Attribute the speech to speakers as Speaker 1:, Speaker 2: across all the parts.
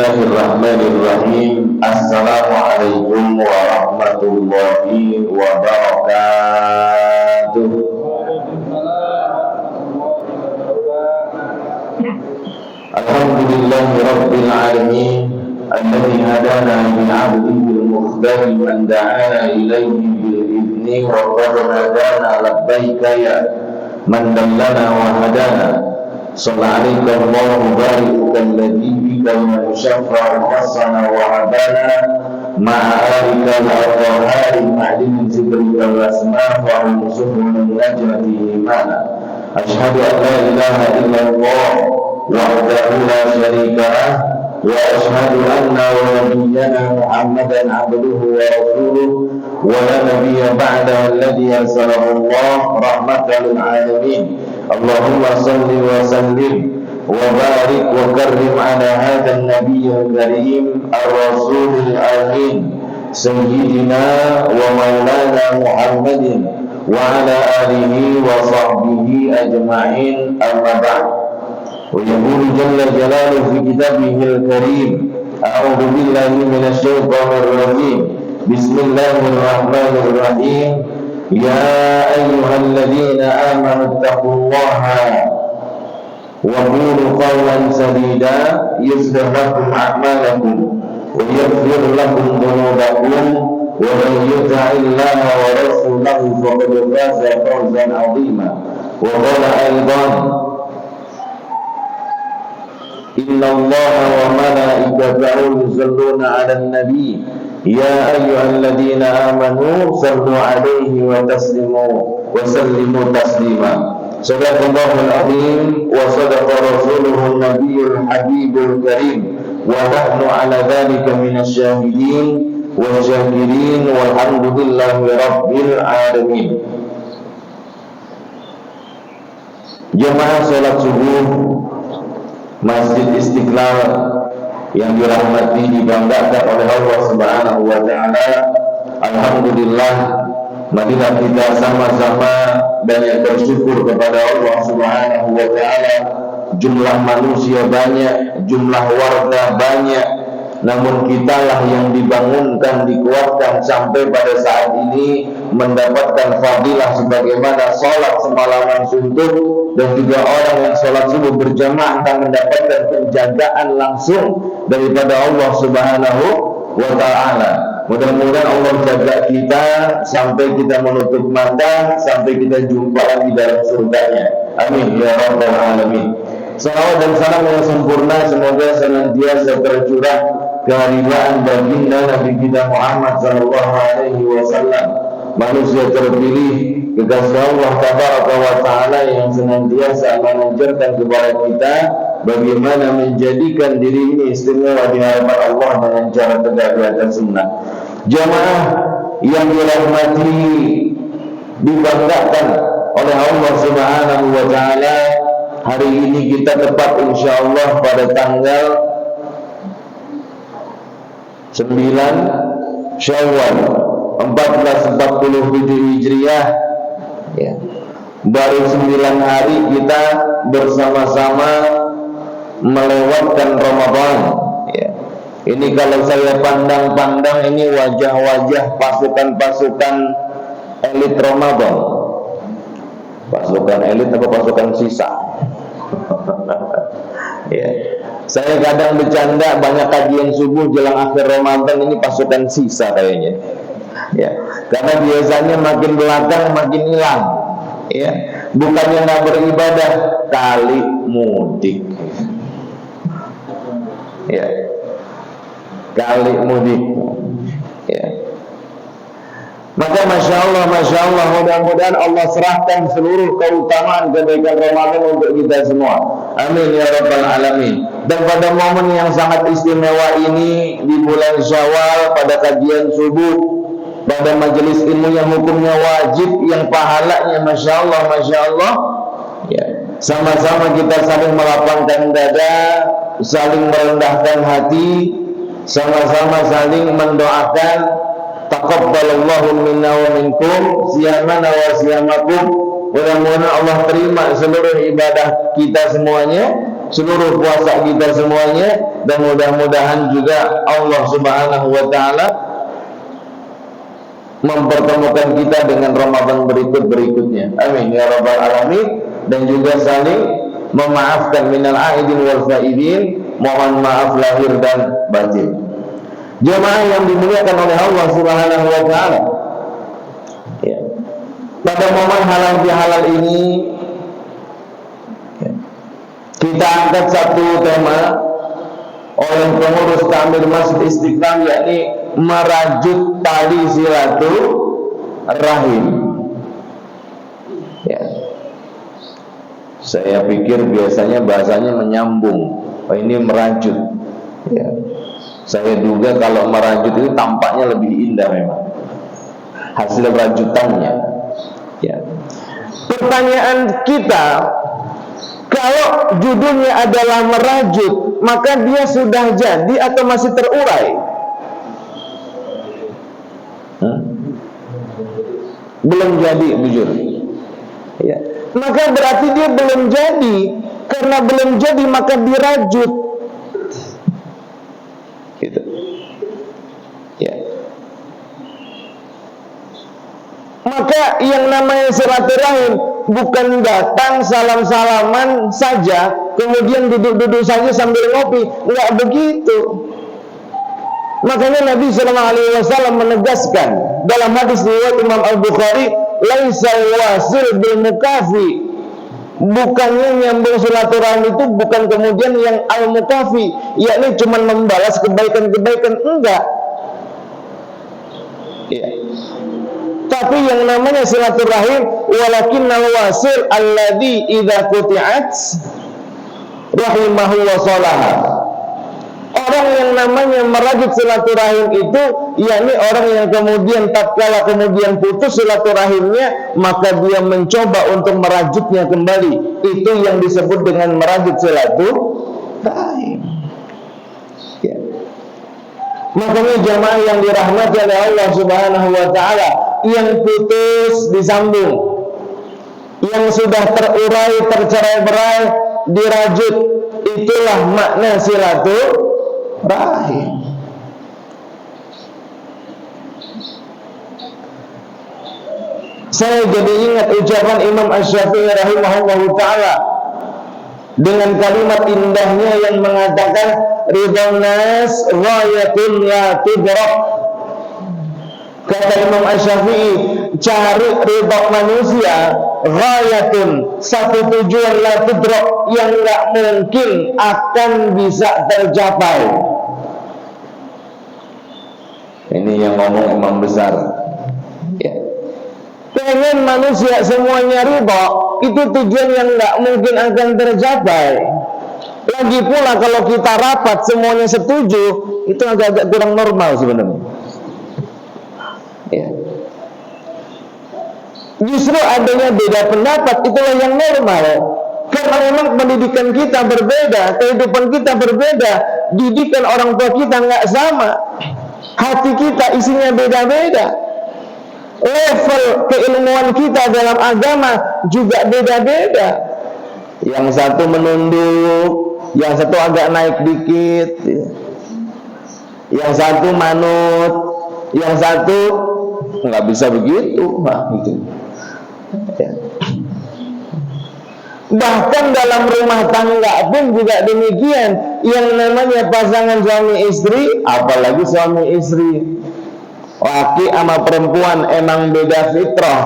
Speaker 1: Bismillahirrahmanirrahim. Assalamualaikum warahmatullahi wabarakatuh. Alhamdulillahi rabbil alamin alladzi hadana min 'abdihi al-mukhtar man da'ana ilayhi bil idni wa qad hadana labbaika ya man dallana wa hadana. Sallallahu alaihi wa sallam وشفع حسنا وعبانا مع آلك الأطهار معدن ذكرك الأسماء وعن سبل النجمة إيمانا. أشهد أن لا إله إلا الله وحده لا شريك له وأشهد أن نبينا محمدا عبده ورسوله ولا نبي بعده الذي أرسله الله رحمة للعالمين. اللهم صل وسلم وبارك وكرم على هذا النبي الكريم الرسول الأمين سيدنا ومولانا محمد وعلى آله وصحبه أجمعين. أما بعد، ويقول جل جلاله في كتابه الكريم: أعوذ بالله من الشيطان الرجيم. بسم الله الرحمن الرحيم. يا أيها الذين آمنوا اتقوا الله وقولوا قولا سديدا يصلح لكم أعمالكم ويغفر لكم ذنوبكم ومن يطع الله ورسوله فقد فاز فوزا عظيما. وقال أيضا: إن الله وملائكته يصلون على النبي يا أيها الذين آمنوا صلوا عليه وسلموا تسليما. Sadaqallahul azim wa sadaqa rasuluhun nabiyul habibul karim wa nahnu ala dhalika minasyahidin wa syakirin walhamdulillahi rabbil alamin. Jemaah salat subuh Masjid Istiqlal yang dirahmati dibanggakan oleh Allah Subhanahu wa taala, alhamdulillah marilah kita sama-sama banyak bersyukur kepada Allah Subhanahu wa taala. Jumlah manusia banyak, jumlah warga banyak, namun kitalah yang dibangunkan, dikuatkan sampai pada saat ini mendapatkan fadilah sebagaimana salat semalaman suntuk, dan juga orang yang salat subuh berjamaah akan mendapatkan penjagaan langsung daripada Allah Subhanahu wa taala. Mudah-mudahan Allah jaga kita sampai kita menutup mata, sampai kita jumpa lagi dalam surganya. Amin ya rabbal alamin. Salawat dan salam yang sempurna semoga senantiasa tercurah kehadiran baginda Nabi kita Muhammad sallallahu alaihi wasallam, manusia terpilih kekasih Allah tabaraka wa taala yang senantiasa mengajarkan kepada kita bagaimana menjadikan diri ini istimewa di hadapan Allah dengan cara tegak di atas sunnah. Jamaah yang dirahmati, dibanggakan oleh Allah Subhanahu wa taala, hari ini kita tepat insyaallah pada tanggal 9 Syawal 1447 Hijriah ya. Baru 9 hari kita bersama-sama melewatkan Ramadan ya. Ini kalau saya pandang-pandang ini wajah-wajah pasukan-pasukan elit Ramadan. Pasukan elit atau pasukan sisa? Ya. Saya kadang bercanda, banyak kajian subuh jelang akhir Ramadan ini pasukan sisa kayaknya. Ya. Karena biasanya makin belakang makin hilang. Ya. Bukannya nggak beribadah, kali mudik. Ya, kali mudik ya. Maka Masya Allah mudah-mudahan Allah serahkan seluruh keutamaan kebaikan Ramadan untuk kita semua. Amin ya rabbal alamin. Dan pada momen yang sangat istimewa ini di bulan Syawal, pada kajian subuh, pada majelis ilmu yang hukumnya wajib, yang pahalanya Masya Allah ya. Sama-sama kita saling melapangkan dada, saling merendahkan hati, sama-sama saling mendoakan taqabbalallahu minna wa minkum siyamana wa siyamakum. Mudah-mudahan Allah terima seluruh ibadah kita semuanya, seluruh puasa kita semuanya, dan mudah-mudahan juga Allah Subhanahu wa taala mempertemukan kita dengan Ramadan berikutnya. Amin ya rabbal alamin. Dan juga saling memaafkan minal aidin wal faidin, mohon maaf lahir dan batin. Jemaah yang dimuliakan oleh Allah Subhanahu wa taala, ya, pada momen halal bihalal ini, ya, kita angkat satu tema oleh pengurus Takmir Masjid Istiqlal, yakni merajut tali silaturahim. Ya. Saya pikir biasanya bahasanya menyambung, ini merajut. Ya. Saya duga kalau merajut itu tampaknya lebih indah memang hasil rajutannya. Ya. Pertanyaan kita, kalau judulnya adalah merajut, maka dia sudah jadi atau masih terurai? Belum jadi, jujur. Ya. Maka berarti dia belum jadi. Karena belum jadi maka dirajut. Gitu. Ya. Maka yang namanya silaturahim bukan datang salam-salaman saja, kemudian duduk-duduk saja sambil ngopi. Enggak begitu. Makanya Nabi SAW menegaskan dalam hadis riwayat Imam Al-Bukhari, laisa wasil bil mukafi. Bukannya nyambung silaturahmi itu bukan kemudian yang al-mukafi, yakni cuma membalas kebaikan-kebaikan, enggak. Ya. Tapi yang namanya silaturahim, walakinnal wasil alladzi idza quti'at rahimahu wa salaha. Orang yang namanya merajut silaturahim itu, yakni orang yang kemudian tatkala kemudian putus silaturahimnya, maka dia mencoba untuk merajutnya kembali. Itu yang disebut dengan merajut silaturahim. Ya. Makanya jamaah yang dirahmati oleh Allah Subhanahu wa taala, yang putus disambung, yang sudah terurai, tercerai-berai dirajut. Itulah makna silaturahim. Saya jadi ingat ucapan Imam Asy-Syafi'i rahimahullahu ta'ala dengan kalimat indahnya yang mengatakan, ridwan nas ghayatun la tudrak. Kata Imam Asy-Syafi'i, cari ridha manusia ghayatun, satu tujuan la tudrak, yang enggak mungkin akan bisa tercapai. Ini yang ngomong imam besar. Ya. Pengen manusia semuanya ridha, itu tujuan yang enggak mungkin akan tercapai. Lagi pula kalau kita rapat semuanya setuju, itu agak-agak kurang normal sebenarnya. Ya. Justru adanya beda pendapat itulah yang normal. Karena memang pendidikan kita berbeda, kehidupan kita berbeda, didikan orang tua kita nggak sama, hati kita isinya beda-beda, level keilmuan kita dalam agama juga beda-beda. Yang satu menunduk, yang satu agak naik dikit, yang satu manut, yang satu nggak bisa begitu, gitu. Ya. Bahkan dalam rumah tangga pun juga demikian. Yang namanya pasangan suami istri, apalagi suami istri, laki sama perempuan emang beda fitrah.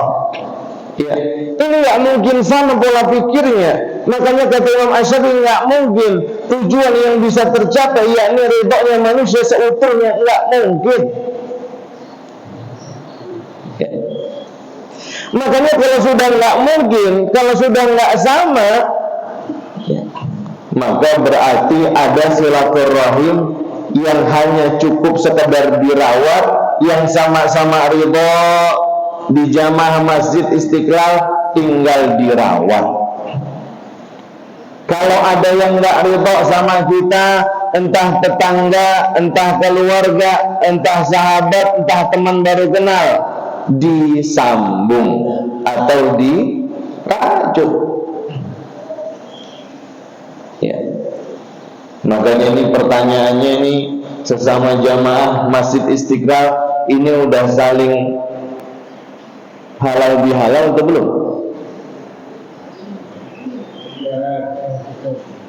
Speaker 1: Ya. Ini nggak mungkin sama pola pikirnya. Makanya kata Imam Asy-Syafi'i, nggak mungkin tujuan yang bisa tercapai, yakni ridhonya manusia seutuhnya, nggak mungkin. Ya. Makanya kalau sudah nggak mungkin, kalau sudah nggak sama, ya, maka berarti ada silaturahim yang hanya cukup sekedar dirawat, yang sama-sama ridho di jamaah Masjid Istiqlal tinggal dirawat. Kalau ada yang nggak ridho sama kita, entah tetangga, entah keluarga, entah sahabat, entah teman baru kenal, disambung atau dirajut. Ya. Makanya ini pertanyaannya ini, sesama jamaah Masjid Istiqlal ini udah saling halal bihalal atau belum?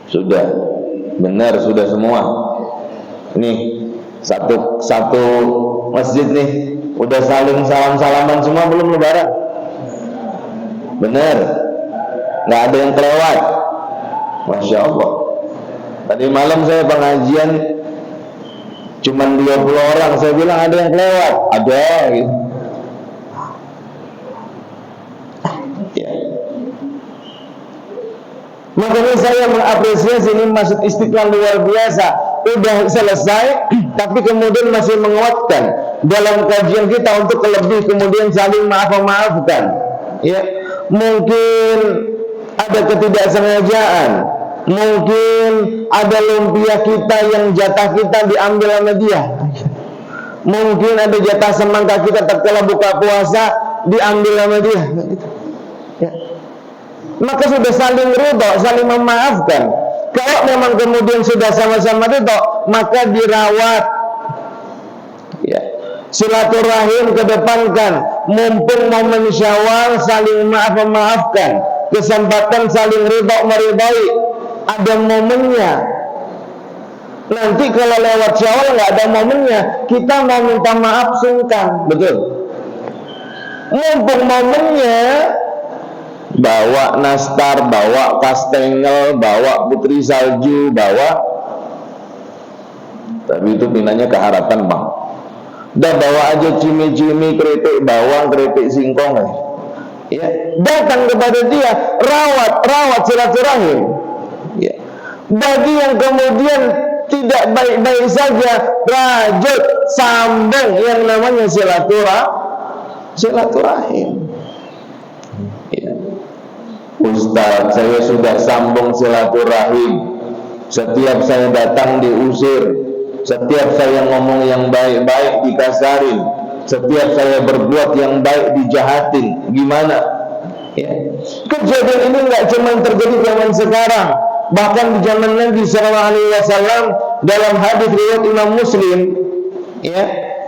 Speaker 1: Sudah, benar, sudah semua. Ini satu masjid nih udah saling salam-salaman semua belum lebaran? Benar, nggak ada yang kelewat. Masya Allah. Tadi malam saya pengajian cuman 20 orang, saya bilang ada yang kelewat, ada gitu. Ya. Makanya saya mengapresiasi ini Masjid Istiqlal luar biasa. Udah selesai, tapi kemudian masih menguatkan dalam kajian kita untuk lebih kemudian saling maaf-maafkan. Ya, mungkin ada ketidaksengajaan, mungkin ada lumpia kita yang jatah kita diambil sama dia, mungkin ada jatah semangka kita tatkala buka puasa diambil sama dia. Ya. Maka sudah saling ridho, saling memaafkan. Kalau memang kemudian sudah sama-sama ridho, maka dirawat. Ya. Silaturahim kedepankan. Mumpung momen Syawal, saling maaf-memaafkan. Kesempatan saling ridho meridhoi. Ada momennya. Nanti kalau lewat Syawal nggak ada momennya, kita mau minta maaf sungkan, betul? Mumpung momennya, bawa nastar, bawa kastengel, bawa putri salju, bawa. Tapi itu pinanya ke Harapan, Bang. Udah bawa aja cimi-cimi, keripik bawang, keripik singkong, ya. Datang kepada dia, rawat silaturahim. Ya. Bagi yang kemudian tidak baik-baik saja, rajut, sambung yang namanya silaturahim. Ya. Ustaz, saya sudah sambung silaturahim. Setiap saya datang diusir. Setiap saya ngomong yang baik-baik dikasarin. Setiap saya berbuat yang baik dijahatin. Gimana? Ya. Kejadian ini nggak cuma terjadi zaman sekarang, bahkan di zaman Nabi SAW. Dalam hadis riwayat Imam Muslim, ya,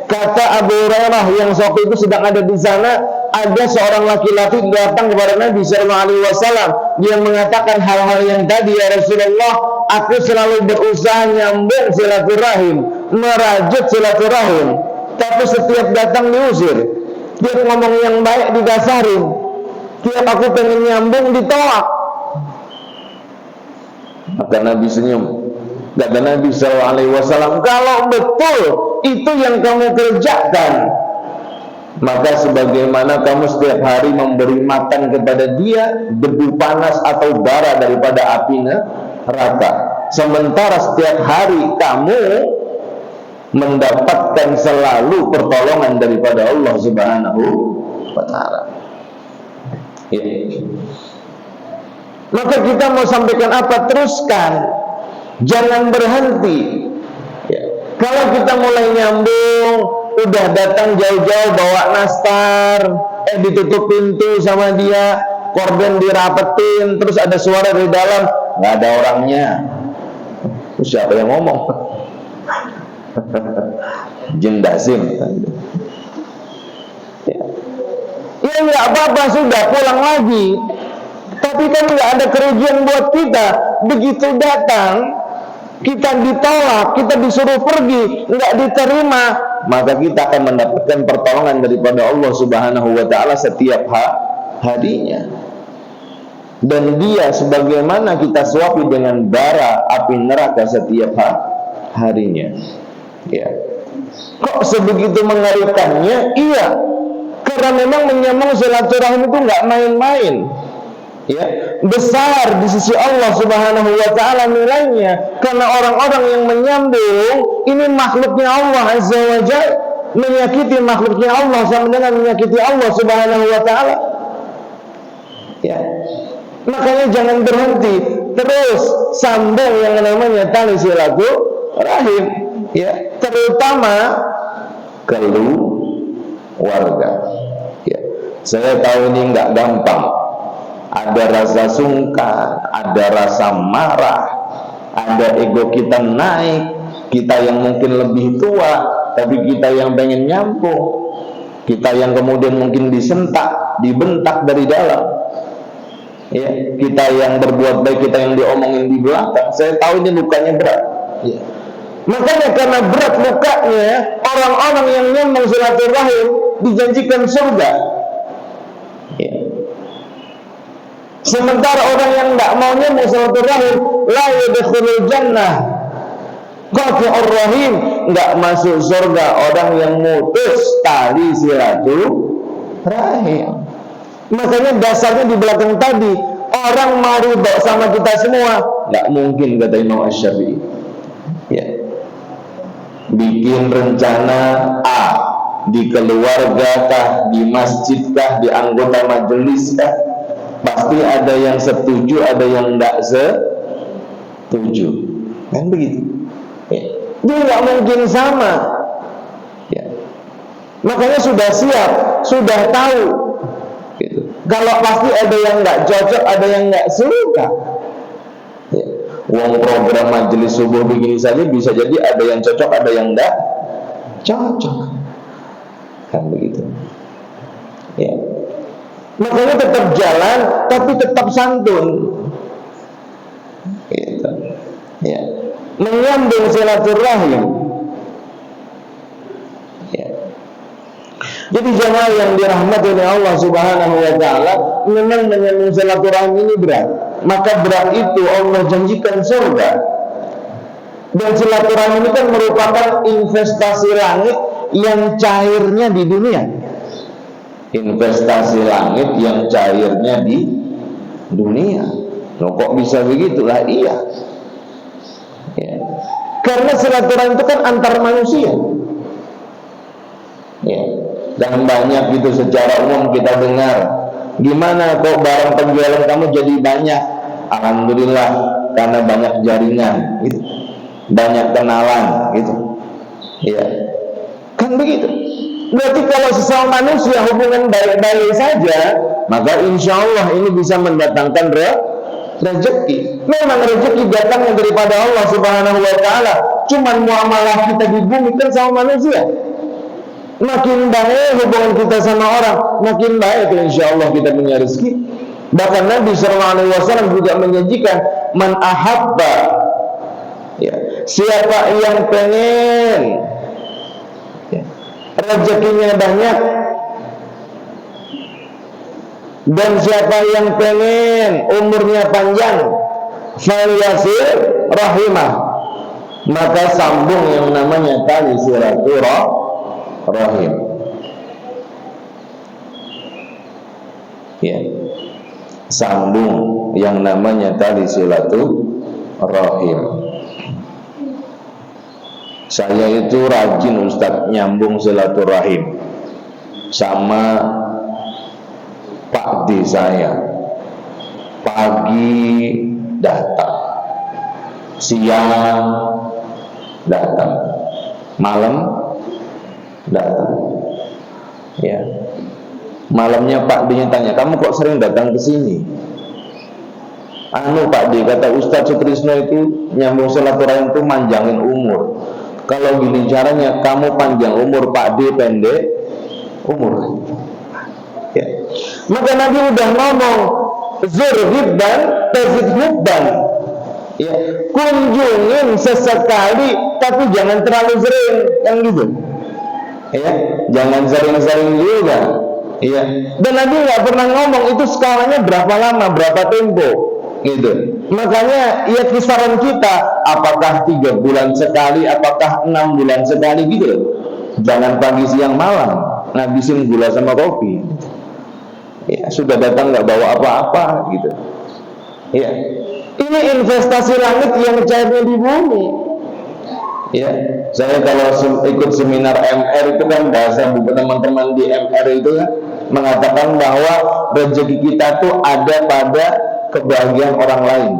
Speaker 1: kata Abu Hurairah yang waktu itu sedang ada di sana, ada seorang laki-laki datang kepada Nabi SAW. Dia mengatakan hal-hal yang tadi, ya Rasulullah, aku selalu berusaha nyambung silaturahim, merajut silaturahim, tapi setiap datang diusir. Tiap ngomong yang baik didasarin, tiap aku pengen nyambung ditolak. Maka Nabi senyum. Kata Nabi SAW, kalau betul itu yang kamu kerjakan, maka sebagaimana kamu setiap hari memberi makan kepada dia debu panas atau bara daripada api neraka, sementara setiap hari kamu mendapatkan selalu pertolongan daripada Allah Subhanahu wa Ta'ala. Ya. Maka kita mau sampaikan apa? Teruskan, jangan berhenti. Ya. Kalau kita mulai nyambung, udah datang jauh-jauh bawa nastar, ditutup pintu sama dia, korden dirapetin, terus ada suara dari dalam, nggak ada orangnya. Terus siapa yang ngomong? Jin Dasim. Ya nggak apa-apa, sudah pulang lagi. Tapi kan nggak ada kerugian buat kita. Begitu datang, kita ditolak, kita disuruh pergi, nggak diterima, maka kita akan mendapatkan pertolongan daripada Allah Subhanahu wa Ta'ala setiap harinya. Dan dia sebagaimana kita suapi dengan bara api neraka setiap harinya. Ya. Kok sebegitu mengerikannya? Iya, karena memang menyambung silaturahim itu nggak main-main. Ya, besar di sisi Allah Subhanahu wa Ta'ala nilainya, karena orang-orang yang menyambung ini makhluknya Allah Azza wa Jalla, menyakiti makhluknya Allah sama dengan menyakiti Allah Subhanahu wa Ta'ala. Ya, makanya jangan berhenti, terus sambung yang namanya tali silaturahim, ya, terutama keluarga. Ya, saya tahu ini nggak gampang. Ada rasa sungkan, ada rasa marah, ada ego kita naik, kita yang mungkin lebih tua, tapi kita yang pengen nyampung, kita yang kemudian mungkin disentak, dibentak dari dalam, ya, kita yang berbuat baik, kita yang diomongin di belakang. Saya tahu ini lukanya berat, ya. Makanya karena berat lukanya, orang-orang yang nyambung silaturahim dijanjikan surga, ya. Sementara orang yang tidak mau nyambung silaturahim, la yadkhulul jannah qati'ur rahim, nggak masuk surga orang yang mutus tali silaturahim. Makanya dasarnya di belakang tadi, orang mau ridho sama kita semua nggak mungkin, kata Imam Asy-Syafi'i, ya. Bikin rencana A di keluarga kah, di masjid kah, di anggota majelis kah, pasti ada yang setuju, ada yang tidak setuju, kan begitu, ya. Dia nggak mungkin sama, ya. Makanya sudah siap, sudah tahu, gitu. Kalau pasti ada yang nggak cocok, ada yang nggak suka, ya. Uang program majelis subuh begini saja bisa jadi ada yang cocok, ada yang nggak cocok, kan begitu, ya. Makanya tetap jalan, tapi tetap santun, gitu, ya. Menyambung silaturahim, ya. Jadi jamaah yang dirahmati oleh Allah Subhanahu wa taala, memang menyambung silaturahim ini berat. Maka berat itu Allah janjikan surga. Dan silaturahim ini kan merupakan investasi langit yang cairnya di dunia. Investasi langit yang cairnya di dunia. Loh, kok bisa begitulah? Iya, ya. Karena silaturahim itu kan antar manusia, ya. Dan banyak gitu secara umum kita dengar, gimana kok barang penjualan kamu jadi banyak? Alhamdulillah, karena banyak jaringan, gitu. Banyak kenalan, gitu, ya. Kan begitu. Berarti kalau sesama manusia hubungan baik-baik saja, maka insya Allah ini bisa mendatangkan rezeki. Memang rezeki datangnya daripada Allah Subhanahu wa taala. Cuman muamalah kita di bumi kan sama manusia. Makin baik hubungan kita sama orang, makin baik insya Allah kita punya rezeki. Bahkan Nabi SAW juga menjanjikan, man ahabba, ya, siapa yang pengen, ya, rezekinya banyak, dan siapa yang pengen umurnya panjang, falyasir rahimah, maka sambung yang namanya tali silaturahim, ya. Sambung yang namanya tali silaturahim. Saya itu rajin Ustaz nyambung silaturahim sama Pak D saya. Pagi datang, siang datang, malam datang, ya. Malamnya Pak D tanya, kamu kok sering datang ke sini? Anu Pak D, kata Ustaz Sutrisno itu nyambung silaturahim itu manjangin umur. Kalau gini caranya, kamu panjang umur, Pak D pendek umur, ya. Maka Nabi udah ngomong, zur hibban tazid hubban, ya. Kunjungin sesekali, tapi jangan terlalu sering, kan gitu, ya. Jangan sering-sering juga, ya. Dan Nabi nggak pernah ngomong itu skalanya berapa lama, berapa tempo, gitu. Makanya ya kisaran kita, apakah 3 bulan sekali, apakah 6 bulan sekali, gitu. Jangan pagi siang malam ngabisin gula sama kopi, ya. Sudah datang nggak bawa apa-apa, gitu, ya. Ini investasi langit yang cairnya di bumi, ya. Saya kalau ikut seminar MR itu kan bahasa teman-teman di MR itu kan mengatakan bahwa rezeki kita tuh ada pada kebahagiaan orang lain.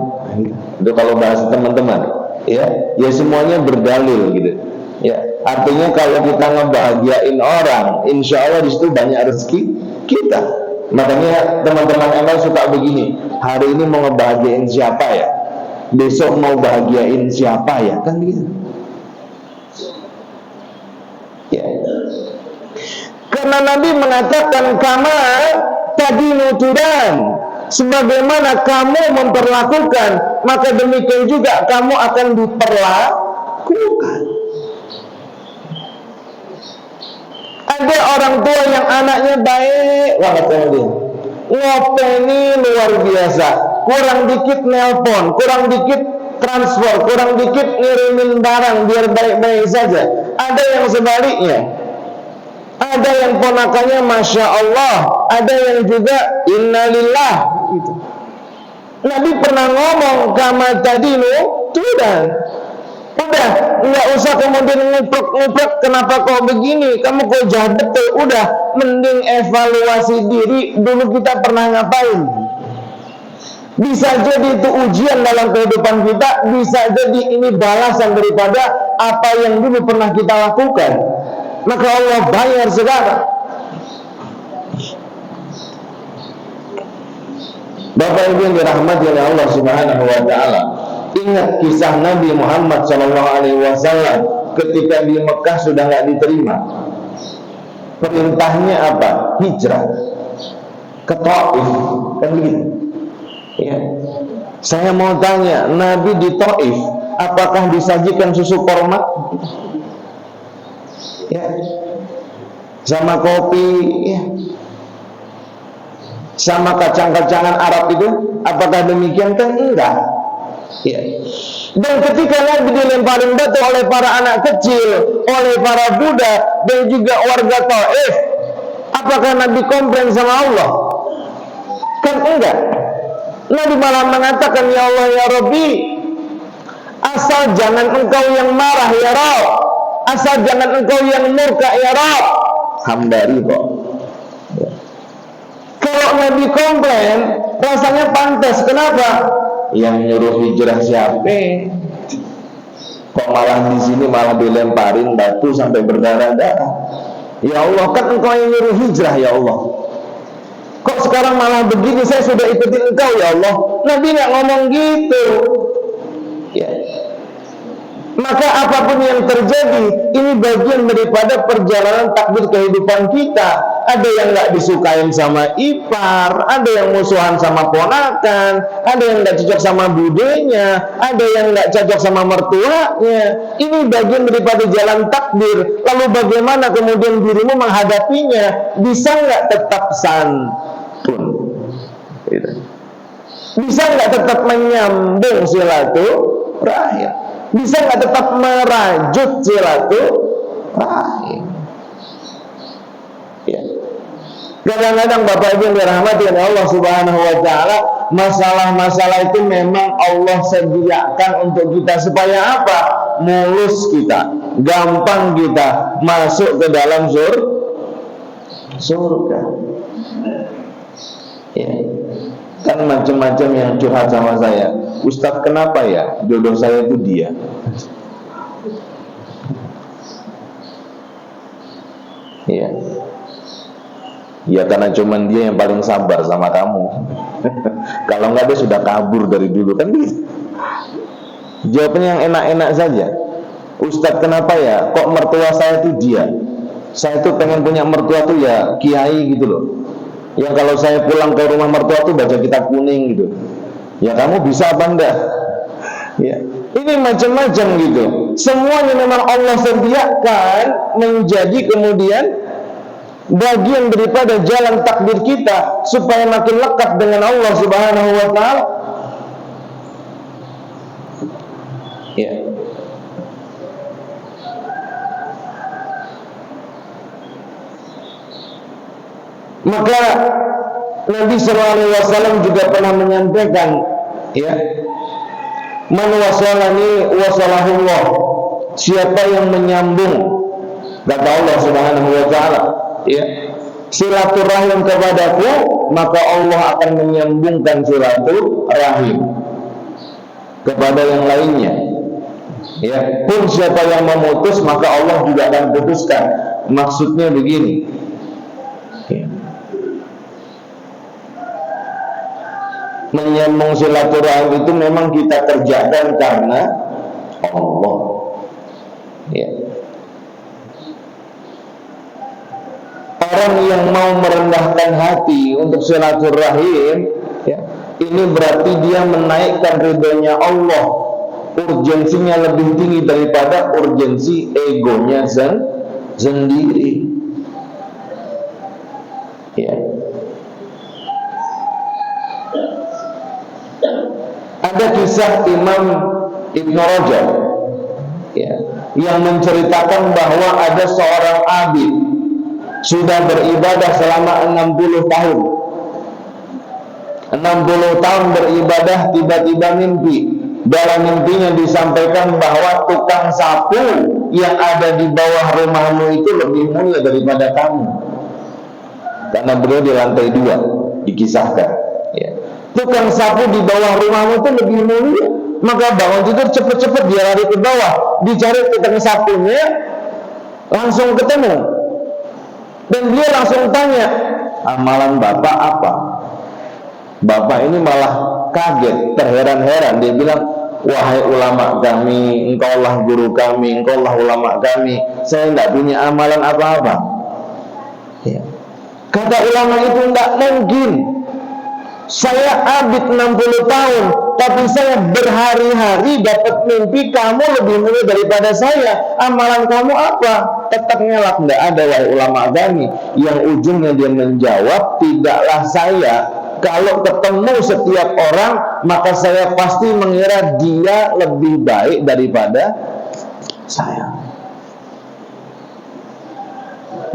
Speaker 1: Itu kalau bahasa teman-teman, ya, ya semuanya berdalil, gitu, ya. Artinya kalau kita ngebahagiain orang, insya Allah di situ banyak rezeki kita. Makanya teman-teman MR suka begini, hari ini mau ngebahagiain siapa ya? besok mau bahagiain siapa ya, kan gitu ya. Karena Nabi mengatakan kama tadinu tudan, sebagaimana kamu memperlakukan maka demikian juga kamu akan diperlakukan. Ada orang tua yang anaknya baik banget sama dia, ngopeni luar biasa, kurang dikit nelpon, kurang dikit transfer, kurang dikit ngirimin barang biar baik-baik saja. Ada yang sebaliknya, ada yang ponakannya Masya Allah, ada yang juga innalillah gitu. Nabi pernah ngomong kama tadinu tudan. Udah, nggak usah kemudian nguplek-nguplek kenapa kok begini, kamu kok jahat betul. Udah, mending evaluasi diri dulu kita pernah ngapain. Bisa jadi itu ujian dalam kehidupan kita, bisa jadi ini balasan daripada apa yang dulu pernah kita lakukan. Maka Allah bayar sekarang. Bapak Ibu yang dirahmati oleh Allah Subhanahu wa taala, ingat kisah Nabi Muhammad SAW ketika di Mekah sudah nggak diterima. Perintahnya apa? Hijrah ke Taif, kan begitu? Ya. Saya mau tanya, Nabi di Taif apakah disajikan susu kurma? Ya. Sama kopi, ya. Sama kacang-kacangan Arab itu, apakah demikian? Kan enggak. Ya. Dan ketika Nabi dilemparin batu oleh para anak kecil, oleh para budak dan juga warga Taif, apakah Nabi komplain sama Allah? Kan enggak. Nabi malah mengatakan, ya Allah ya Rabbi, asal jangan engkau yang marah ya Rabb, asal jangan engkau yang murka ya Rabb. Hambari kok. Ya. Kalau Nabi komplain, rasanya pantas. Kenapa? Yang nyuruh hijrah siapa? Kok malah di sini malah dilemparin batu sampai berdarah-darah? Ya Allah, kan engkau yang nyuruh hijrah ya Allah. Kok sekarang malah begini, saya sudah ikutin engkau ya Allah. Nabi nggak ngomong gitu. Ya. Maka apapun yang terjadi, ini bagian daripada perjalanan takdir kehidupan kita. Ada yang nggak disukain sama ipar, ada yang musuhan sama ponakan, ada yang nggak cocok sama budenya, ada yang nggak cocok sama mertuanya. Ini bagian daripada jalan takdir. Lalu bagaimana kemudian dirimu menghadapinya? Bisa nggak tetap santun? Bisa nggak tetap menyambung silaturahim? Bisa nggak tetap merajut silaturahim? Ya. Kadang-kadang Bapak Ibu yang dirahmati oleh Allah Subhanahu wa taala, masalah-masalah itu memang Allah sediakan untuk kita supaya apa? Mulus kita, gampang kita masuk ke dalam surga. Ya. Kan macam-macam yang curhat sama saya, Ustadz kenapa ya jodoh saya itu dia? Ya. Ya karena cuman dia yang paling sabar sama kamu. Kalau enggak dia sudah kabur dari dulu, kan gitu. Jawabnya yang enak-enak saja. Ustadz kenapa ya kok mertua saya itu dia? Saya tuh pengen punya mertua tuh ya kiai gitu loh, yang kalau saya pulang ke rumah mertua tuh baca kitab kuning gitu. Ya kamu bisa apa enggak? Ya, ini macam-macam gitu. Semuanya memang Allah sediakan menjadi kemudian bagian daripada jalan takdir kita supaya makin lekat dengan Allah Subhanahu wa taala. Ya. Maka Nabi SAW juga pernah menyampaikan, ya, man wasalani wasalahullah, siapa yang menyambung, kata Allah Subhanahu wa taala, ya, silaturahim kepadaku, maka Allah akan menyambungkan silaturahim kepada yang lainnya. Ya, pun siapa yang memutus, maka Allah juga akan putuskan. Maksudnya begini, ya. menyambung silaturahim itu memang kita kerjakan karena Allah. Ya. Orang yang mau merendahkan hati untuk silaturahim, ya, ini berarti dia menaikkan ridhonya Allah. Urgensinya lebih tinggi daripada urgensi egonya sendiri. Ya. Ada kisah Imam Ibn Rajab, ya, yang menceritakan bahwa ada seorang abid sudah beribadah selama 60 tahun. 60 tahun beribadah, tiba-tiba mimpi. Dalam mimpinya disampaikan bahwa tukang sapu yang ada di bawah rumahmu itu lebih mulia daripada kamu. Karena beliau di lantai 2, dikisahkan, ya. Tukang sapu di bawah rumahmu itu lebih mulia. Maka bangun tidur cepet-cepet dia lari ke bawah, dicari tukang sapunya, langsung ketemu. Dan dia langsung tanya, amalan bapak apa? Bapak ini malah kaget, terheran-heran. Dia bilang, wahai ulama kami, engkaulah guru kami, engkaulah ulama kami, saya tidak punya amalan apa-apa. Ya. Kata ulama itu, tidak mungkin. Saya abid 60 tahun, tapi saya berhari-hari dapat mimpi kamu lebih mulia daripada saya. Amalan kamu apa? Tetap ngelak, tidak ada wahai ulama kami. Yang ujungnya dia menjawab, tidaklah saya, kalau ketemu setiap orang, maka saya pasti mengira dia lebih baik daripada saya.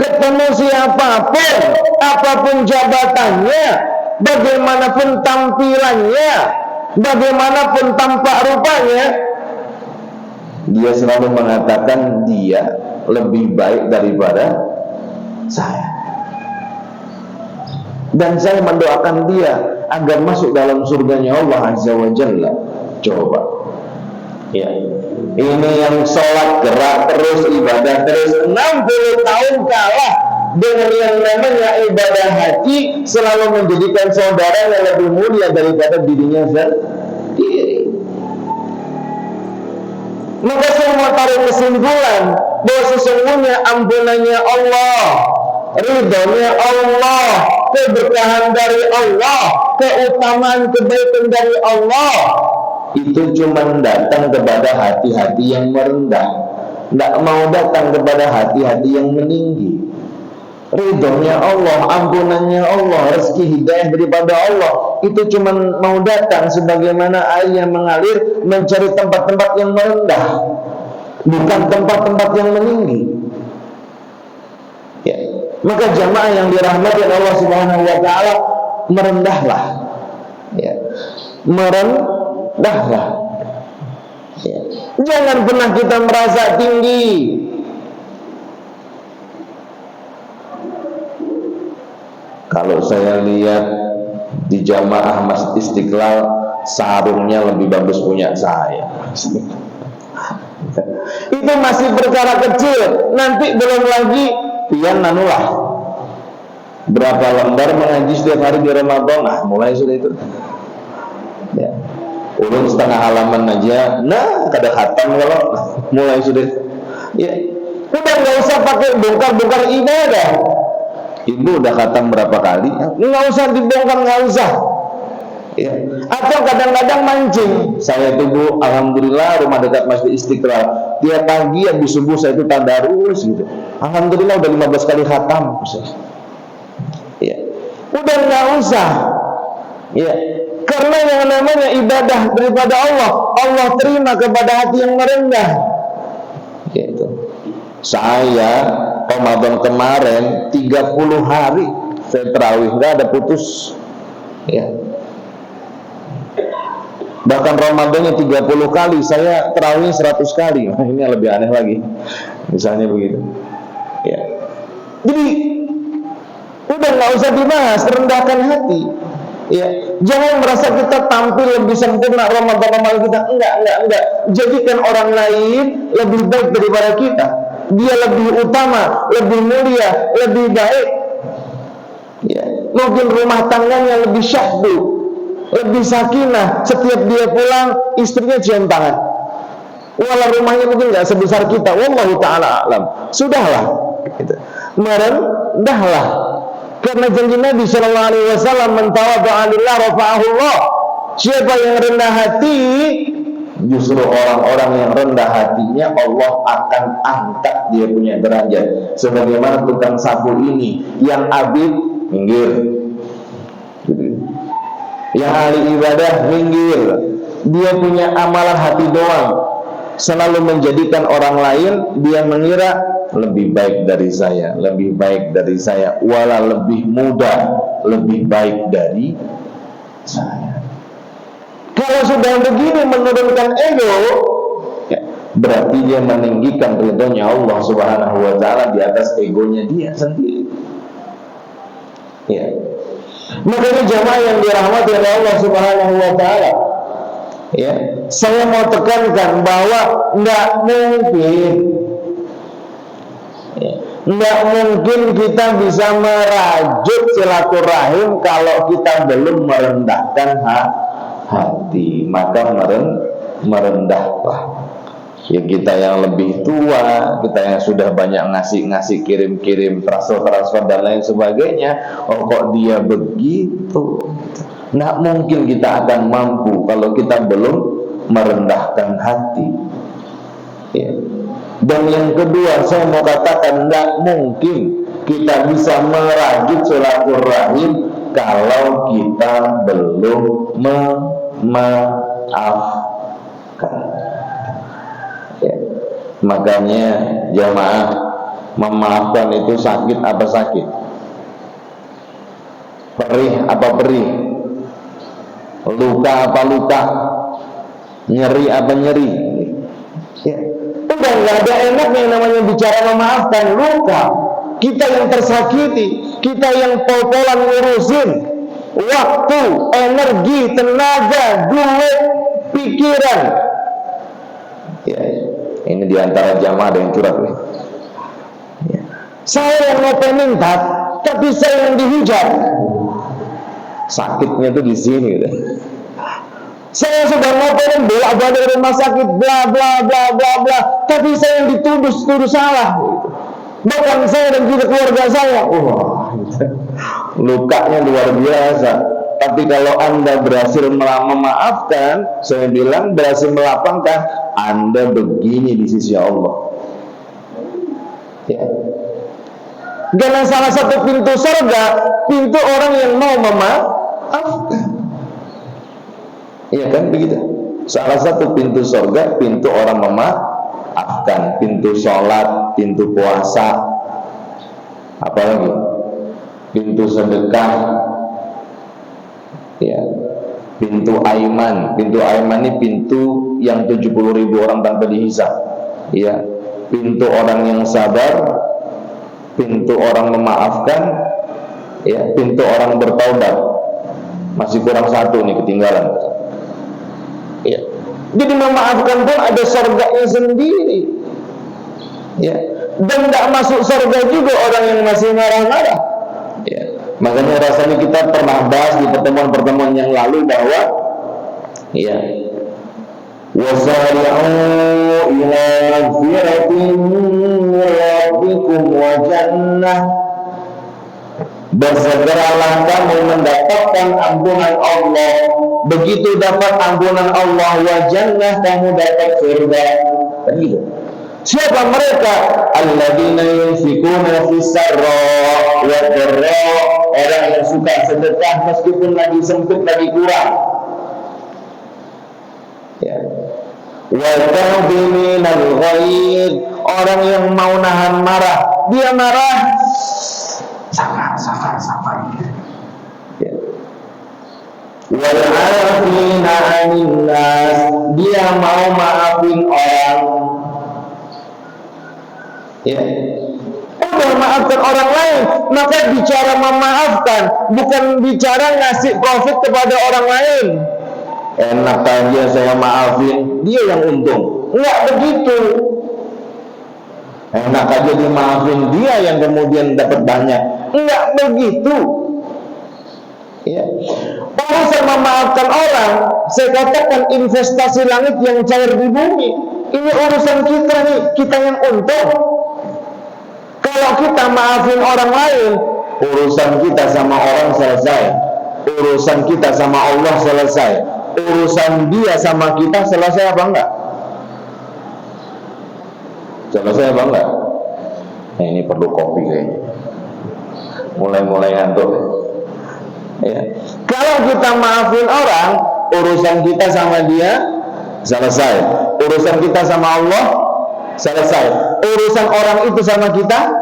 Speaker 1: Ketemu siapapun, apapun jabatannya, bagaimanapun tampilannya, bagaimanapun tampak rupanya, dia selalu mengatakan dia lebih baik daripada saya. Dan saya mendoakan dia agar masuk dalam surganya Allah Azza wa Jalla. Coba, ya, ini yang sholat gerak terus, ibadah terus, 60 tahun kalah dengan yang namanya ibadah hati, selalu menjadikan saudara yang lebih mulia daripada dirinya sendiri. Maka saya mau taruh kesimpulan bahwa sesungguhnya ampunannya Allah, ridhonya Allah, keberkahan dari Allah, keutamaan kebaikan dari Allah, itu cuma datang kepada hati-hati yang merendah, tidak mau datang kepada hati-hati yang meninggi. Ridhonya Allah, ampunannya Allah, rezeki hidayah daripada Allah, itu cuma mau datang sebagaimana air yang mengalir mencari tempat-tempat yang merendah, bukan tempat-tempat yang meninggi. Ya. Maka jamaah yang dirahmati Allah Subhanahu wa taala, merendahlah. Ya. Merendahlah. Ya. Jangan pernah kita merasa tinggi. Kalau saya lihat di jamaah Masjid Istiqlal, sarungnya lebih bagus punya saya. Itu masih perkara kecil. Nanti belum lagi pian nanulah berapa lembar mengaji setiap hari di Ramadan. Mulai sudah itu, ya, ulun setengah halaman aja, nah kada khatam kalau mulai sudah, ya, udah nggak usah pakai bongkar-bongkar ibadah. Ibu udah khatam berapa kali? Nggak usah dibongkar, nggak usah. Ya. Atau kadang-kadang mancing. Saya itu Bu, alhamdulillah rumah dekat Masjid Istiqlal. Tiap pagi habis subuh saya itu tadarus gitu. Alhamdulillah udah 15 kali khatam. Ya. Udah nggak usah. Ya. Karena yang namanya ibadah daripada Allah, Allah terima kepada hati yang merendah. Gitu. Saya Ramadan kemarin 30 hari saya tarawih, nggak ada putus. Ya. Bahkan Ramadannya 30 kali, saya tarawih 100 kali. Nah, ini lebih aneh lagi. Misalnya begitu. Ya. Jadi udah nggak usah dibahas, rendahkan hati. Ya, jangan merasa kita tampil lebih sempurna Ramadan kita. Enggak. Jadikan orang lain lebih baik daripada kita. Dia lebih utama, lebih mulia, lebih baik. Ya, mungkin rumah tangganya lebih syahdu,
Speaker 2: lebih sakinah. Setiap dia pulang, istrinya cium tangan. Walau rumahnya mungkin nggak sebesar kita, wallahu ta'ala a'lam. Sudahlah, gitu. Merendahlah. Karena janji Nabi Shallallahu Alaihi Wasallam, "Man tawadda'a lillah rafa'ahullah." Siapa yang rendah hati, justru orang-orang yang rendah hatinya Allah akan angkat dia punya derajat. Sebagaimana tukang sapu ini, yang abid minggir, yang ahli ibadah minggir. Dia punya amalan hati doang, selalu menjadikan orang lain, dia mengira lebih baik dari saya, lebih baik dari saya, wala lebih muda, lebih baik dari saya. Kalau sudah begini menurunkan ego, ya, berarti dia meninggikan ridhonya Allah Subhanahu wa ta'ala di atas egonya dia sendiri. Ya. Makanya jamaah yang dirahmati oleh Allah Subhanahu wa ta'ala, ya, saya mau tekankan bahwa enggak mungkin kita bisa merajut silaturahim kalau kita belum merendahkan hati. Maka merendahlah. Ya, kita yang lebih tua, kita yang sudah banyak ngasih kirim transfer dan lain sebagainya, oh kok dia begitu. Nggak mungkin kita akan mampu kalau kita belum merendahkan hati, ya. Dan yang kedua, saya mau katakan, nggak mungkin kita bisa merajut silaturahim kalau kita belum memaafkan, ya. Makanya jamaah, memaafkan itu sakit apa sakit? Perih apa perih? Luka apa luka? Nyeri apa nyeri? Ya. Udah nggak ada enak yang namanya bicara memaafkan. Luka, kita yang tersakiti, kita yang pol-polan ngurusin waktu, energi, tenaga, duit, pikiran. Ya, ini diantara jamaah ada yang curhat, ya. Saya yang mau minta, tapi saya yang dihujat. Sakitnya tuh di sini, gitu. Saya sudah mau pengen bolak-balik dari rumah sakit, bla bla bla bla bla, tapi saya yang dituduh salah, gitu. Bahkan saya dan juga keluarga saya, gitu. Lukanya luar biasa. Tapi kalau Anda berhasil memaafkan, saya bilang berhasil melapangkan, Anda begini di sisi Allah, ya. Karena salah satu pintu surga, pintu orang yang mau memaafkan. Iya kan begitu. Salah satu pintu surga, pintu orang memaafkan. Pintu sholat, pintu puasa, apalagi pintu sedekah, ya. Pintu aiman. Pintu aiman ini pintu yang 70.000 orang tanpa dihisab, ya. Pintu orang yang sabar, pintu orang memaafkan, ya. Pintu orang bertaubat. Masih kurang satu nih, ketinggalan, ya. Jadi memaafkan pun ada surganya sendiri, ya. Dan tidak masuk surga juga orang yang masih marah-marah, ya. Makanya rasanya kita pernah bahas di pertemuan-pertemuan yang lalu bahwa, ya, wasari'u ila magfiratin min rabbikum wa jannah, bersegeralah kamu mendapatkan ampunan Allah. Begitu dapat ampunan Allah, wa jannah, kamu dapat surga. Begitu. Siapa mereka? Alladzina yunfikuna fis sarra wa dharra, orang yang suka sedekah meskipun lagi sempit, lagi kurang, ya. Wa kadhiminal ghaidh, orang yang mau nahan marah, dia marah sabar, ya. Wal 'afina 'anil nas, dia mau maafin orang, ya. Udah maafkan orang lain, maka bicara memaafkan bukan bicara ngasih profit kepada orang lain. Enak aja saya maafin, dia yang untung. Enggak begitu. Enak aja dimaafin, dia yang kemudian dapat banyak. Enggak begitu, Ya. Urusan memaafkan orang, saya katakan investasi langit yang cair di bumi. Ini urusan kita nih, kita yang untung. Kalau kita maafin orang lain, urusan kita sama orang selesai. Urusan kita sama Allah selesai. Urusan dia sama kita selesai apa enggak? Selesai apa enggak? Nah, ini perlu kopi kayaknya. Mulai ngantuk. Ya. Kalau kita maafin orang, urusan kita sama dia selesai. Urusan kita sama Allah selesai. Urusan orang itu sama kita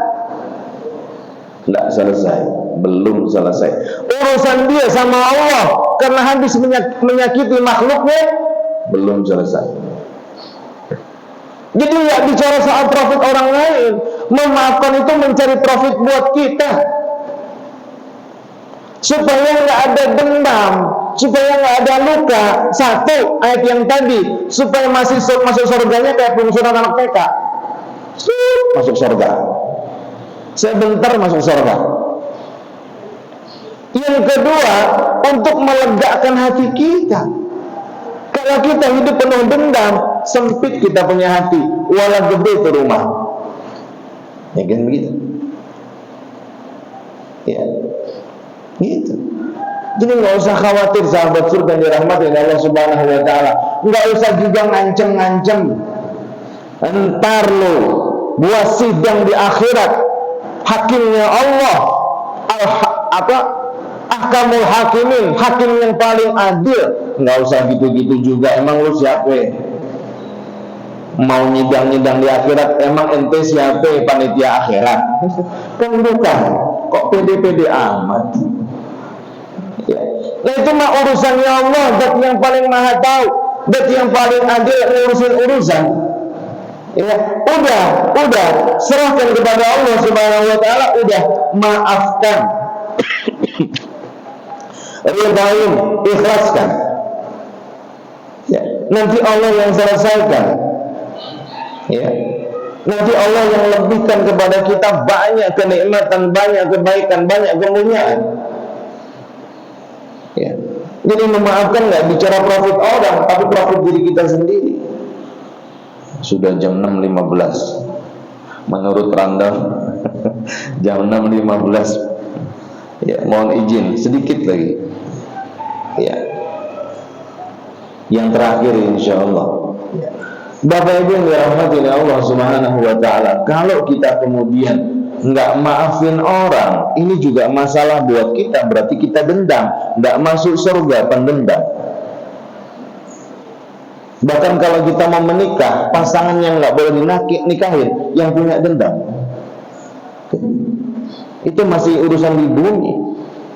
Speaker 2: tidak selesai, belum selesai. Urusan dia sama Allah karena habis menyakiti makhluknya belum selesai. Jadi nggak bicara soal profit orang lain. Memaafkan itu mencari profit buat kita, supaya nggak ada dendam, supaya nggak ada luka. Satu ayat yang tadi, supaya masuk surganya kayak pengsuran anak TK, masuk surga. Sebentar masuk surga. Yang kedua, untuk melegakan hati kita. Kalau kita hidup penuh dendam, sempit kita punya hati, walau gede ke rumah. Ya kan begitu? Ya, gitu. Jadi nggak usah khawatir sahabat surga yang dirahmati oleh Allah Subhanahu Wa Taala. Nggak usah juga ngancem-ngancem. Entar lo buat sidang di akhirat, hakimnya Allah, ahkamul hakimin, hakim yang paling adil. Nggak usah gitu-gitu juga. Emang lu siapa? Mau nyidang-nyidang di akhirat, emang ente siapa? Panitia akhirat? Kan bukan. Kok pede-pede amat? Ya. Nah itu mah urusannya Allah, zat yang paling maha tahu, zat yang paling adil ngurusin urusan. Ya, udah serahkan kepada Allah Subhanahu Wa Taala, udah maafkan, ridain, ikhlaskan. Ya, nanti Allah yang selesaikan. Ya, nanti Allah yang lebihkan kepada kita banyak kenikmatan, banyak kebaikan, banyak kemuliaan. Ya. Jadi memaafkan nggak bicara profit orang, tapi profit diri kita sendiri. Sudah jam 6.15. Menurut random jam 6.15. Ya, mohon izin sedikit lagi. Ya. Yang terakhir insyaallah. Ya. Bapak Ibu yang dirahmati oleh Allah Subhanahu Wa Taala, kalau kita kemudian nggak maafin orang, ini juga masalah buat kita. Berarti kita dendam, nggak masuk surga pendendam. Bahkan kalau kita mau menikah, pasangan yang nggak boleh nikahin yang punya dendam, itu masih urusan di bumi.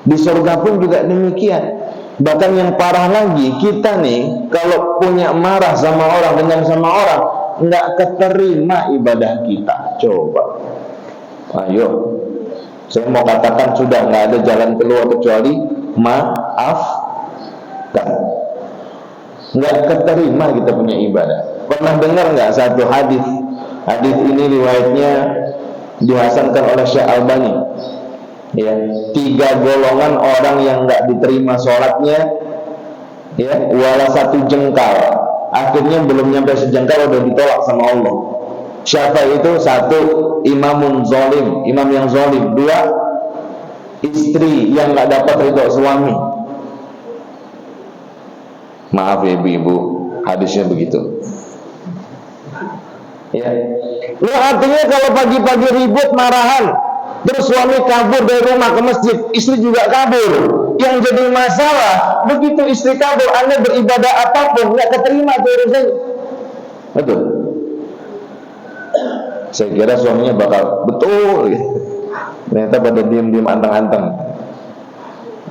Speaker 2: Di surga pun juga demikian. Bahkan yang parah lagi, kita nih kalau punya marah sama orang, dendam sama orang, nggak keterima ibadah kita. Coba, ayo, saya mau katakan sudah nggak ada jalan keluar kecuali maafkan. Nggak keterima kita punya ibadah. Pernah dengar nggak satu hadis? Hadis ini riwayatnya dihasankan oleh Syekh Albani. Ya, 3 golongan orang yang nggak diterima sholatnya, ya, wala 1 jengkal. Akhirnya belum nyampe sejengkal udah ditolak sama Allah. Siapa itu? 1, imamun zolim, imam yang zolim. 2, istri yang nggak dapat ridho suami. Maaf ya ibu-ibu, hadisnya begitu. Ya. Nah, artinya kalau pagi-pagi ribut marahan, terus suami kabur dari rumah ke masjid, istri juga kabur. Yang jadi masalah, begitu istri kabur, Anda beribadah apapun nggak keterima tuh urusan. Betul. Saya kira suaminya bakal betul. Ternyata pada diam-diam anteng-anteng.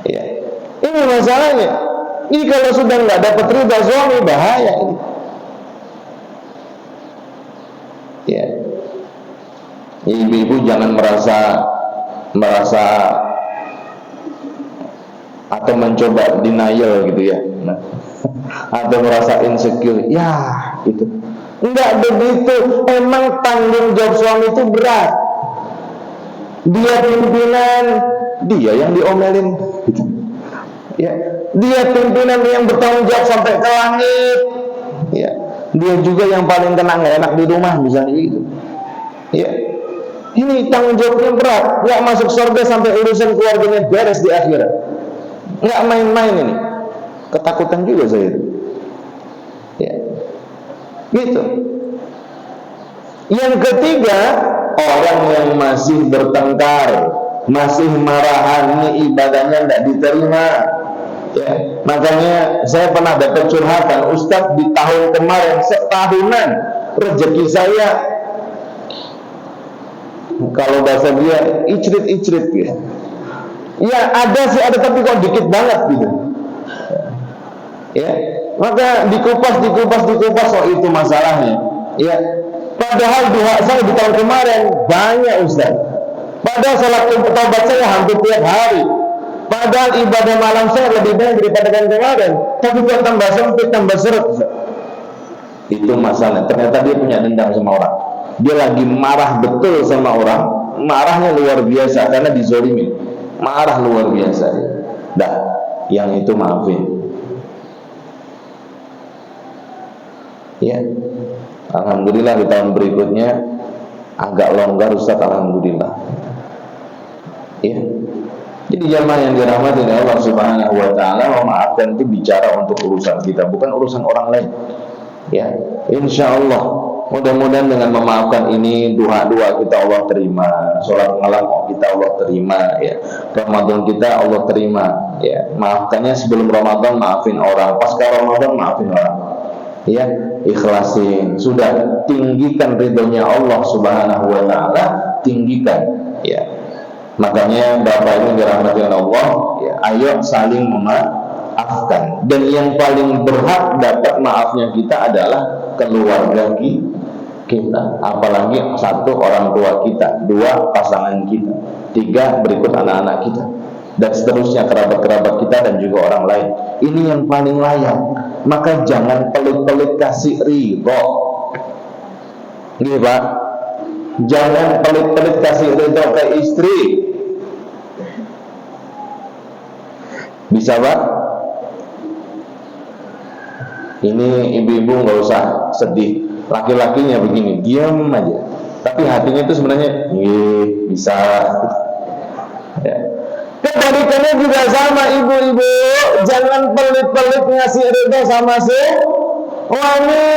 Speaker 2: Ya. Ini masalahnya. Ini kalau sudah nggak dapat ridha suami, bahaya ini. Ya. Ibu-ibu jangan merasa atau mencoba denial gitu ya, atau merasa insecure. Ya, itu enggak begitu. Emang tanggung jawab suami itu berat. Dia pimpinan, dia yang diomelin. Ya, dia pimpinan yang bertanggung jawab sampai ke langit. Ya, dia juga yang paling tenang, nggak enak di rumah misalnya gitu. Ya, ini tanggung jawabnya berat. Nggak masuk surga sampai urusan keluarganya beres di akhirat. Nggak main-main ini. Ketakutan juga saya. Ya, gitu. Yang ketiga, orang yang masih bertengkar, masih marahan, ini ibadahnya tidak diterima. Ya, makanya saya pernah dapat curhatan, Ustadz di tahun kemarin setahunan rezeki saya, kalau bahasa dia icrit-icrit gitu. Ya ada sih ada, tapi kok dikit banget gitu. Ya, maka dikupas, oh itu masalahnya. Ya, padahal duha saya di tahun kemarin banyak Ustaz. Padahal salat taubat saya hampir tiap hari. Padahal ibadah malam saya lebih banyak daripada tahun kemarin. Tapi kok tambah sempit, tambah seret Ustaz. Itu masalah. Ternyata dia punya dendam sama orang. Dia lagi marah betul sama orang. Marahnya luar biasa karena dizolimi. Marah luar biasa. Dah, yang itu maafin. Ya, alhamdulillah di tahun berikutnya agak longgar Ustaz, alhamdulillah. Ya, jadi jamaah yang dirahmati oleh Allah Subhanahu Wa Taala, memaafkan itu bicara untuk urusan kita, bukan urusan orang lain. Ya, insya Allah mudah-mudahan dengan memaafkan ini doa-doa kita Allah terima, sholat malam kita Allah terima, ya, Ramadan kita Allah terima. Ya, maafkannya sebelum Ramadan, maafin orang, pasca Ramadan maafin orang. Ya, ikhlasin, sudah tinggikan ridhonya Allah Subhanahu Wa Taala, tinggikan. Ya, makanya Bapak ini dirahmati oleh Allah. Ya, ayo saling memaafkan. Dan yang paling berhak dapat maafnya kita adalah keluarga kita, apalagi satu orang tua kita, dua pasangan kita, tiga berikut anak-anak kita, dan seterusnya kerabat-kerabat kita dan juga orang lain. Ini yang paling layak. Maka jangan pelit-pelit kasih ridho. Gini Pak, jangan pelit-pelit kasih ridho ke istri. Bisa Pak? Ini ibu-ibu nggak usah sedih. Laki-lakinya begini, diam aja. Tapi hatinya itu sebenarnya, bisa. Ya. Kebalikannya juga sama ibu-ibu, jangan pelit-pelit ngasih ridho sama suami.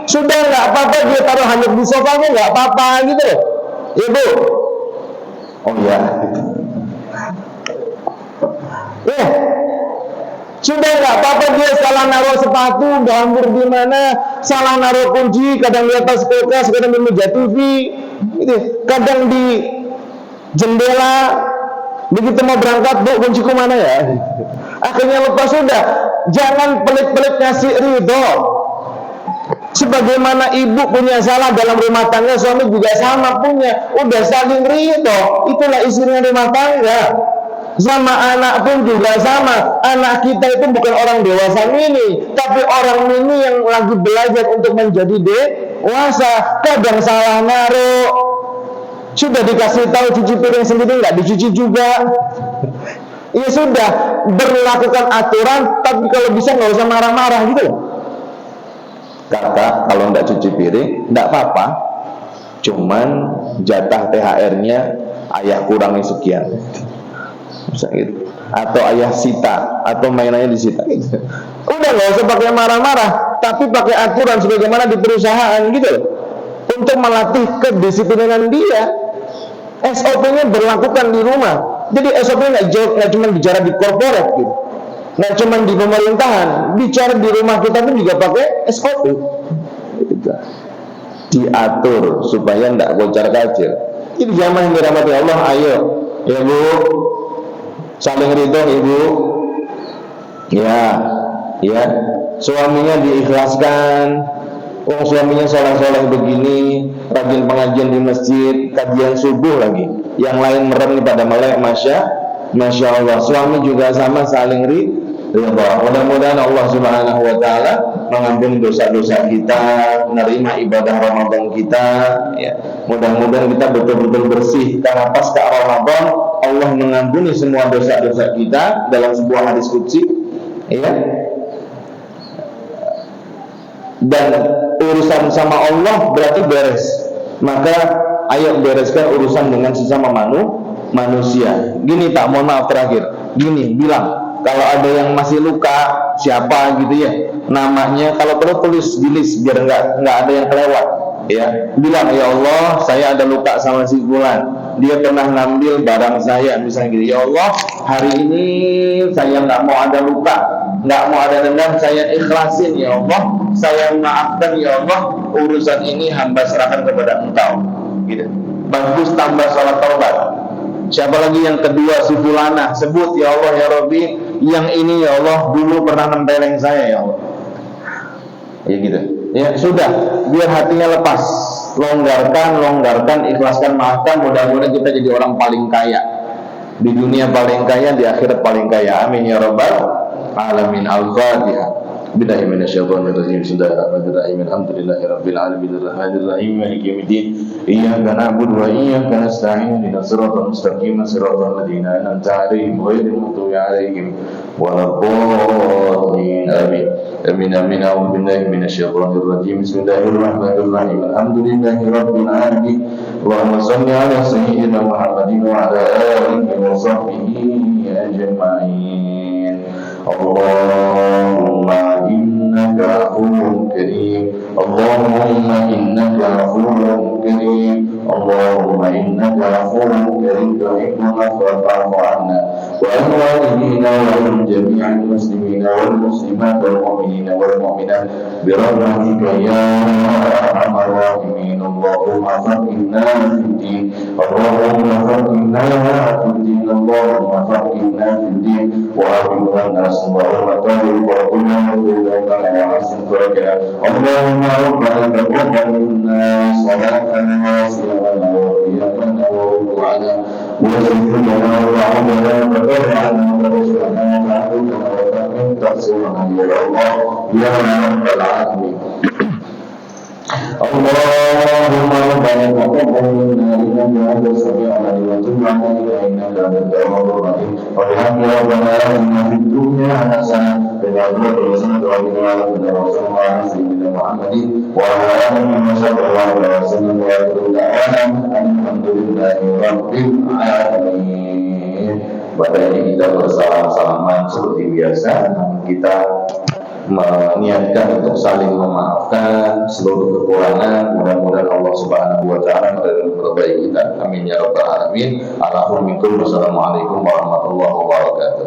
Speaker 2: Sudah nggak apa-apa dia taruh hanyut di sofanya, nggak apa-apa gitu, ibu. Oh ya, ya. Sudah nggak apa-apa dia salah naruh sepatu, gambur di mana, salah naruh kunci, kadang di atas kulkas, kadang di meja TV, gitu. Kadang di jendela. Begitu mau berangkat, Bu, kunciku mana ya? Akhirnya lupa. Sudah, jangan pelit-pelit ngasih ridho. Sebagaimana ibu punya salah dalam rumah tangga, suami juga sama punya. Udah saling ridho, itulah istrinya rumah tangga. Sama anak pun juga sama. Anak kita itu bukan orang dewasa mini, tapi orang mini yang lagi belajar untuk menjadi dewasa. Kadang salah naruh, sudah dikasih tahu cuci piring sendiri nggak dicuci juga. Ya sudah, berlakukan aturan, tapi kalau bisa nggak usah marah-marah gitu. Kakak kalau nggak cuci piring nggak apa-apa, cuman jatah THR-nya ayah kurangi sekian, gitu. Atau ayah sita, atau mainannya disita gitu. Udah nggak usah pakai marah-marah, tapi pakai aturan sebagaimana di perusahaan gitu, untuk melatih kedisiplinan dia. SOP-nya berlakukan di rumah. Jadi SOP-nya nggak cuma bicara di korporat gitu, nggak cuma di pemerintahan, bicara di rumah kita pun juga pakai SOP gitu. Diatur supaya nggak kocar-kacir. Jadi jamaah yang dirahmati Allah, ayo ya Bu, saling ridho ibu. Ya, suaminya diikhlaskan. Oh, suaminya soleh-soleh begini, rajin pengajian di masjid, kajian subuh lagi. Yang lain merem pada melek, masya Allah. Suami juga sama, saling
Speaker 1: ridha. Mudah-mudahan Allah Subhanahu wa taala mengampuni dosa-dosa kita, menerima ibadah Ramadan kita, ya. Mudah-mudahan kita betul-betul bersih karena pasca Ramadan Allah mengampuni semua dosa-dosa kita dalam sebuah hadis qudsi, ya. Dan urusan sama Allah berarti beres. Maka ayo bereskan urusan dengan sesama manusia. Gini Pak, mohon maaf terakhir. Gini, bilang kalau ada yang masih luka, siapa gitu ya, namanya kalau perlu tulis di list biar nggak ada yang kelewat, ya. Bilang, ya Allah, saya ada luka sama si fulan, dia pernah ngambil barang saya, misalnya gitu. Ya Allah, hari ini saya nggak mau ada luka, nggak mau ada dendam, saya ikhlasin ya Allah, saya maafkan ya Allah, urusan ini hamba serahkan kepada Engkau, gitu. Bagus, tambah sholat taubat. Siapa lagi yang kedua, si fulana, sebut ya Allah ya Rabbi, yang ini ya Allah dulu pernah nempeleng saya ya Allah, ya gitu. Ya sudah, biar hatinya lepas, longgarkan, ikhlaskan, maafkan. Mudah-mudahan kita jadi orang paling kaya di dunia, paling kaya di akhirat, paling kaya. Amin ya rabbal alamin. Al-Fatihah. Billahi minasyaitonir rajim. Bismillahirrahmanirrahim. Alhamdulillahirabbil alamin arrahmanir rahim maliki yaumiddin. Iyyaka na'budu wa iyyaka nasta'in. Ihdinas siratal mustaqim, siratal ladzina an'amta 'alaihim ghairil maghdubi 'alaihim waladdallin. Amin. Amin amin. A'udzu billahi minasyaitonir rajim. Bismillahirrahmanirrahim. Alhamdulillahirabbil alamin. Allahumma shalli 'ala sayyidina Muhammadin wa 'ala alihi wa sahbihi ajma'in. Allahumma innaka afuwwun karim. Allahumma innaka afuwwun karim. Allahumma innaka afuwwun karim tuhibbul afwa fa'fu 'anna wa 'an walidina wa 'an jami'il muslimina wal muslimat wal mu'minina wal mu'minat bi rahmatika ya arhamar rahimin. Allahumma faqihna fid din. Allahumma faqihna fid din. Allahumma faqihna fid din wa a'inna nas Allahumma tawfiq wa qulna billahi wa hasin farajana. Allahumma rabbana taqabbal minna salatana wa siyamana wa qiyamana wa ruku'ana wa sujudana wa 'amalana wa tabi'ana wa tashrana wa ta'udana wa ta'min taqsirana ya Allah ya rabbal alamin. Allahumma rabbana taqabbal minna innaka antas samiul 'alim wa tub 'alaina innaka antat tawwabur rahim. Wa rabbana atina fid dunya hasanah wa fil akhirati hasanah wa qina adzabannar. Sallallahu alaihi Muhammadin wa ala alihi wa sallam wa akhiru da'wana alhamdulillahi rabbil alamin. Pada ini kita bersalam-salaman seperti biasa, kita meniatkan untuk saling memaafkan seluruh kekurangan. Mudah-mudahan Allah Subhanahu wa taala memperbaiki kita. Amin ya rabbal alamin. Alhamdulillah. Wassalamualaikum warahmatullahi wabarakatuh.